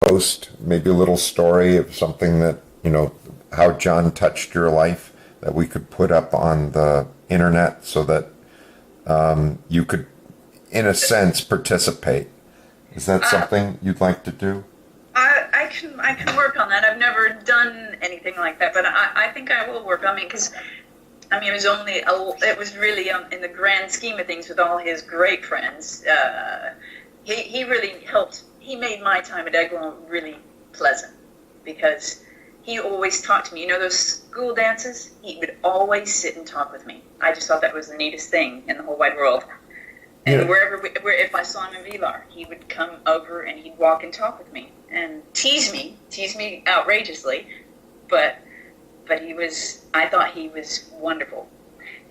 post maybe a little story of something that, how John touched your life that we could put up on the internet so that you could, in a sense, participate? Is that something you'd like to do? I can work on that. I've never done anything like that, but I think I will work on it because it was really in the grand scheme of things with all his great friends. He really helped. He made my time at Aiglon really pleasant because he always talked to me. Those school dances? He would always sit and talk with me. I just thought that was the neatest thing in the whole wide world. And if I saw him in Vilar, he would come over and he'd walk and talk with me and tease me outrageously, but I thought he was wonderful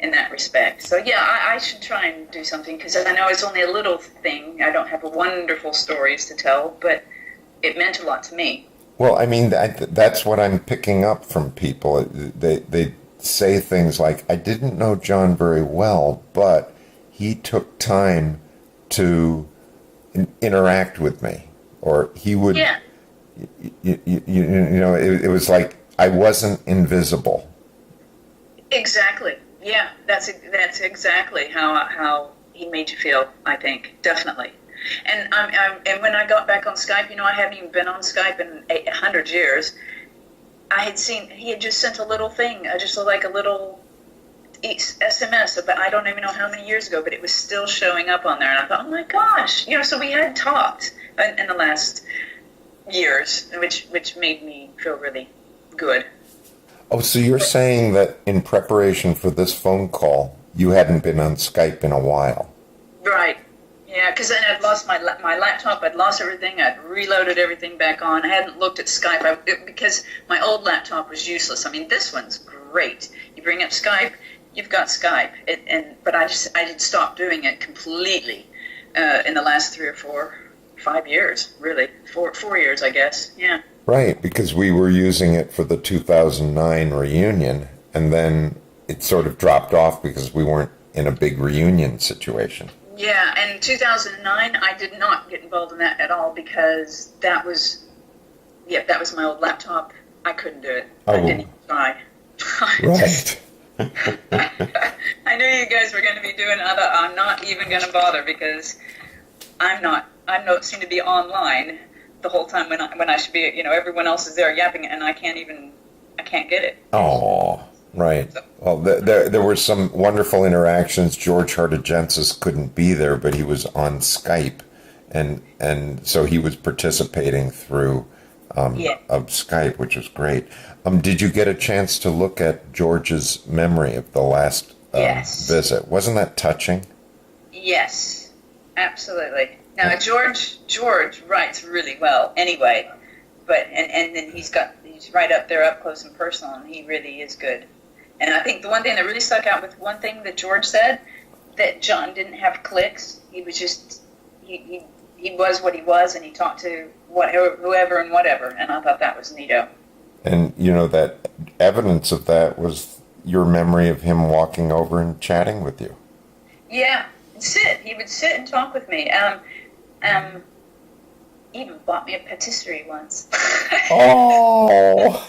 in that respect. So yeah, I should try and do something because I know it's only a little thing. I don't have wonderful stories to tell, but it meant a lot to me. Well, that's what I'm picking up from people. They say things like, "I didn't know John very well, but he took time to interact with me," or he would. Yeah. It was like I wasn't invisible. Exactly. Yeah, that's exactly how he made you feel. I think definitely. And and when I got back on Skype, I haven't even been on Skype in 100 years. I had seen he had just sent a little thing, just like a little SMS, but I don't even know how many years ago, but it was still showing up on there, and I thought, oh my gosh, so we had talked in the last years, which made me feel really good. Oh, so you're saying that in preparation for this phone call, you hadn't been on Skype in a while? Right. Yeah, because then I'd lost my laptop, I'd lost everything, I'd reloaded everything back on. I hadn't looked at Skype because my old laptop was useless. This one's great. You bring up Skype, you've got Skype, but I did stop doing it completely in the last 3 or 5 years, really. 4 years, I guess. Yeah. Right, because we were using it for the 2009 reunion, and then it sort of dropped off because we weren't in a big reunion situation. Yeah, and 2009, I did not get involved in that at all because that was my old laptop. I couldn't do it. Oh. I didn't even try. Right. I knew you guys were going to be doing other. I'm not even going to bother because I don't seem to be online the whole time when I should be. Everyone else is there yapping, and I can't get it. Oh, right. So, well, there were some wonderful interactions. George Hartigensis couldn't be there, but he was on Skype, and so he was participating through of Skype, which was great. Did you get a chance to look at George's memory of the last visit? Wasn't that touching? Yes, absolutely. Now George writes really well anyway, but and then he's right up there up close and personal, and he really is good. And I think the one thing that really stuck out with one thing that George said, that John didn't have cliques. He was just he was what he was, and he talked to whoever and whatever, and I thought that was neato. And that evidence of that was your memory of him walking over and chatting with you. Yeah, he would sit and talk with me. Even bought me a patisserie once. Oh.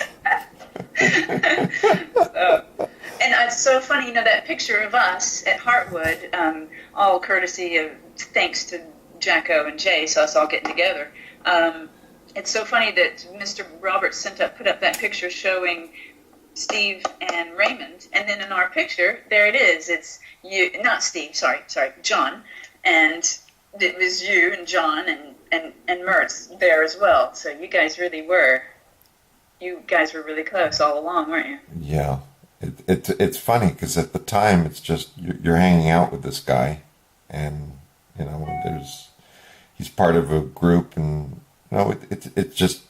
And it's so funny, that picture of us at Heartwood, all courtesy of thanks to Jacko and Jay, so us all getting together. It's so funny that Mr. Roberts put up that picture showing Steve and Raymond, and then in our picture, there it is. It's you, not Steve. Sorry, John, and it was you and John and Mertz there as well. So you guys really were really close all along, weren't you? Yeah, it's funny because at the time it's just you're hanging out with this guy, and he's part of a group, and it's just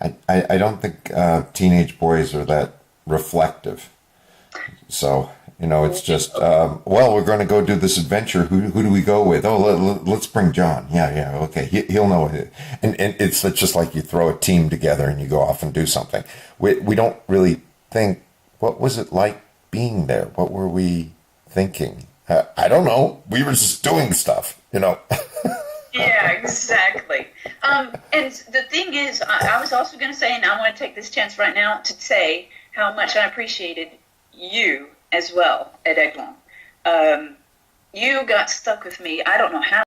I don't think teenage boys are that reflective. So it's just we're going to go do this adventure. Who do we go with? Oh, let's bring John. Yeah, okay. He'll know it. And it's just like you throw a team together and you go off and do something. We don't really think, what was it like being there? What were we thinking? I don't know. We were just doing stuff, Yeah, exactly. And the thing is, I was also going to say, and I want to take this chance right now to say how much I appreciated you as well at Aiglon. You got stuck with me. I don't know how